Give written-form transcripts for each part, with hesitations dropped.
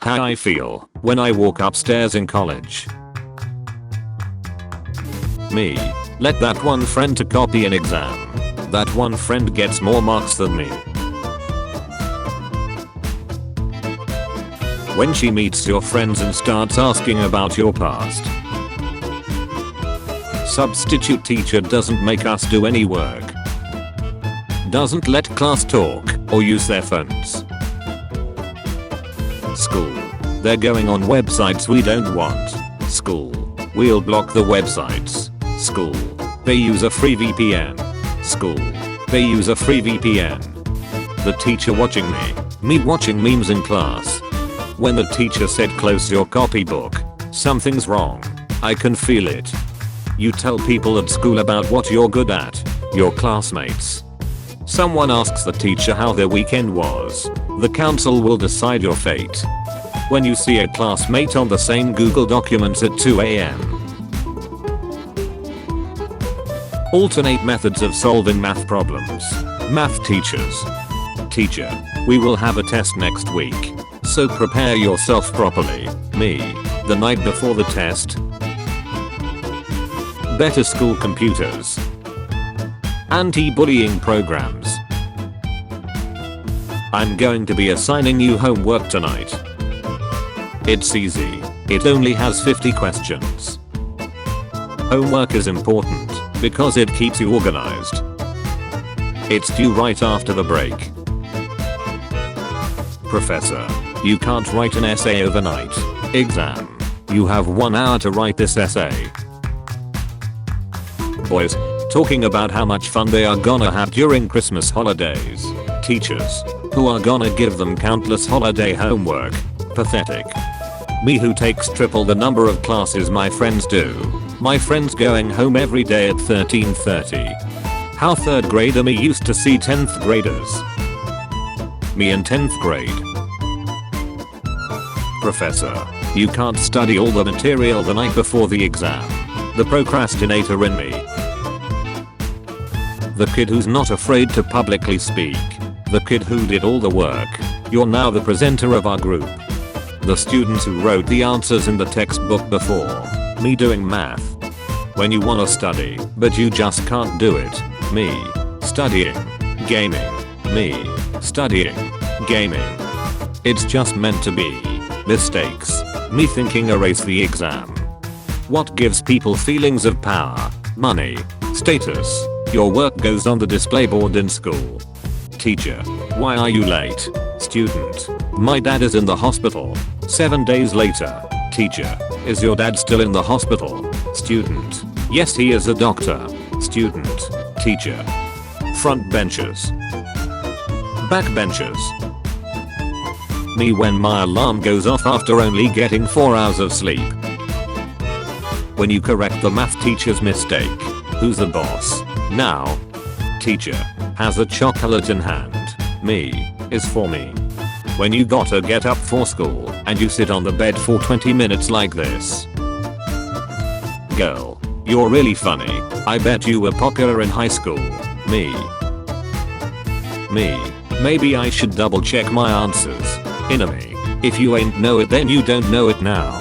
How I feel when I walk upstairs in college. Me. Let that one friend to copy an exam. That one friend gets more marks than me. When she meets your friends and starts asking about your past. Substitute teacher doesn't make us do any work. Doesn't let class talk or use their phones. School. They're going on websites we don't want. School. We'll block the websites. School. They use a free VPN. School. They use a free VPN. The teacher watching me. Me watching memes in class. When the teacher said close your copybook, something's wrong. I can feel it. You tell people at school about what you're good at. Your classmates. Someone asks the teacher how their weekend was. The council will decide your fate. When you see a classmate on the same Google Documents at 2 AM. Alternate methods of solving math problems. Math teachers. Teacher, we will have a test next week. So prepare yourself properly. Me. The night before the test. Better school computers. Anti-bullying programs. I'm going to be assigning you homework tonight. It's easy. It only has 50 questions. Homework is important because it keeps you organized. It's due right after the break. Professor, you can't write an essay overnight. Exam. You have 1 hour to write this essay. Boys, talking about how much fun they are gonna have during Christmas holidays. Teachers, who are gonna give them countless holiday homework. Pathetic. Me who takes triple the number of classes my friends do. My friends going home every day at 13:30. How 3rd grader me used to see 10th graders. Me in 10th grade. Professor, you can't study all the material the night before the exam. The procrastinator in me. The kid who's not afraid to publicly speak. The kid who did all the work. You're now the presenter of our group. The students who wrote the answers in the textbook before. Me doing math. When you wanna study, but you just can't do it. Me. Studying. Gaming. Me. Studying. Gaming. It's just meant to be. Mistakes. Me thinking erase the exam. What gives people feelings of power? Money. Status. Your work goes on the display board in school. Teacher. Why are you late? Student. My dad is in the hospital. 7 days later. Teacher. Is your dad still in the hospital? Student. Yes, he is a doctor. Student. Teacher. Front benchers. Back benchers. Me when my alarm goes off after only getting 4 hours of sleep. When you correct the math teacher's mistake. Who's the boss? Now. Teacher. Has a chocolate in hand. Me. Is for me. When you gotta get up for school and you sit on the bed for 20 minutes like this. Girl. You're really funny. I bet you were popular in high school. Me. Me. Maybe I should double check my answers. Enemy. If you ain't know it then you don't know it now.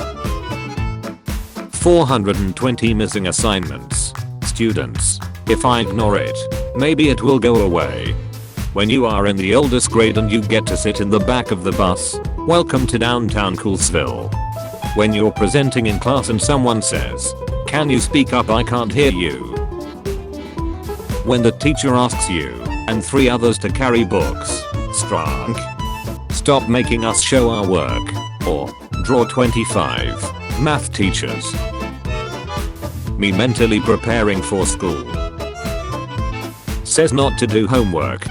420 missing assignments. Students. If I ignore it, maybe it will go away. When you are in the oldest grade and you get to sit in the back of the bus, welcome to downtown Coolsville. When you're presenting in class and someone says, can you speak up, I can't hear you. When the teacher asks you and 3 others to carry books. Strunk. Stop making us show our work. Or draw 25. Math teachers. Me mentally preparing for school. Says not to do homework.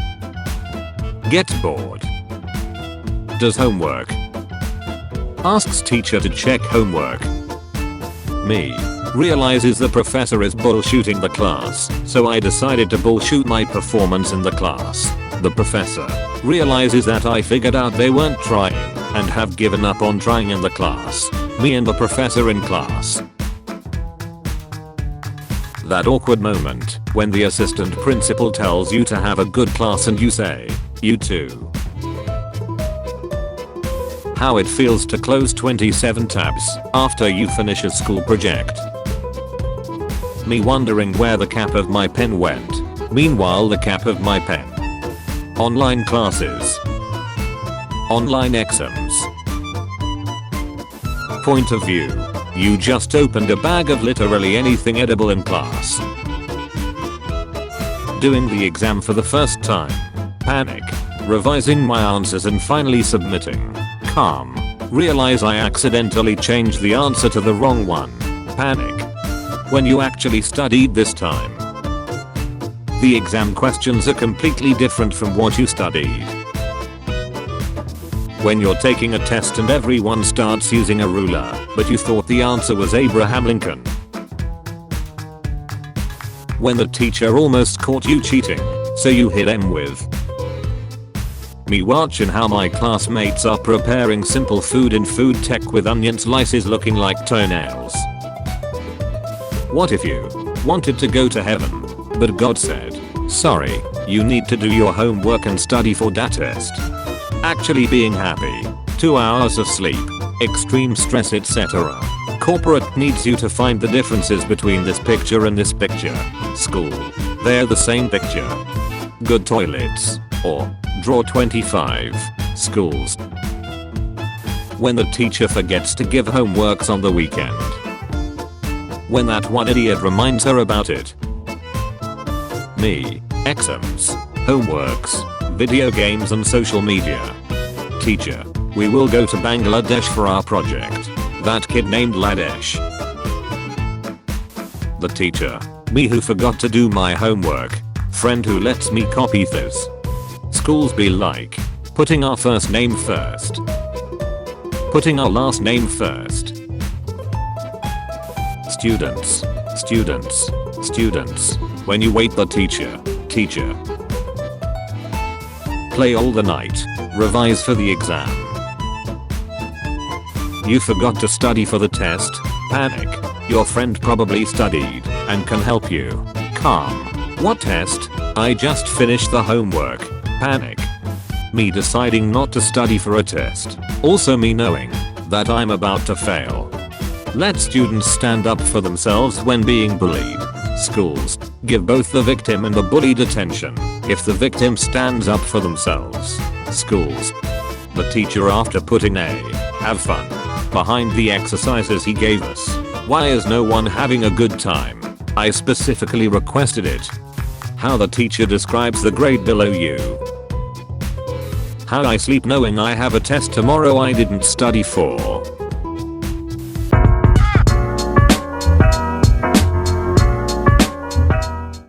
Gets bored. Does homework. Asks teacher to check homework. Me. Realizes the professor is bullshooting the class, so I decided to bullshoot my performance in the class. The professor realizes that I figured out they weren't trying and have given up on trying in the class. Me and the professor in class. That awkward moment when the assistant principal tells you to have a good class and you say, you too. How it feels to close 27 tabs after you finish a school project. Me wondering where the cap of my pen went. Meanwhile the cap of my pen. Online classes. Online exams. Point of view. You just opened a bag of literally anything edible in class. Doing the exam for the first time. Panic. Revising my answers and finally submitting. Calm. Realize I accidentally changed the answer to the wrong one. Panic. When you actually studied this time. The exam questions are completely different from what you studied. When you're taking a test and everyone starts using a ruler, but you thought the answer was Abraham Lincoln. When the teacher almost caught you cheating, so you hit him with. Me watching how my classmates are preparing simple food in food tech with onion slices looking like toenails. What if you wanted to go to heaven, but God said, sorry, you need to do your homework and study for that test. Actually being happy, 2 hours of sleep, extreme stress etc. Corporate needs you to find the differences between this picture and this picture. School, they're the same picture. Good toilets, or draw 25, schools. When the teacher forgets to give homeworks on the weekend. When that one idiot reminds her about it. Me, exams, homeworks, video games and social media. Teacher, we will go to Bangladesh for our project. That kid named Ladesh. The teacher, me who forgot to do my homework. Friend who lets me copy this. Schools be like, putting our first name first. Putting our last name first. Students, students, students. When you wait the teacher, teacher. Play all the night, revise for the exam. You forgot to study for the test, panic. Your friend probably studied and can help you. Calm. What test? I just finished the homework. Panic. Me deciding not to study for a test. Also me knowing that I'm about to fail. Let students stand up for themselves when being bullied. Schools, give both the victim and the bullied attention if the victim stands up for themselves. Schools. The teacher after putting a have fun behind the exercises he gave us. Why is no one having a good time? I specifically requested it. How the teacher describes the grade below you. How I sleep knowing I have a test tomorrow I didn't study for.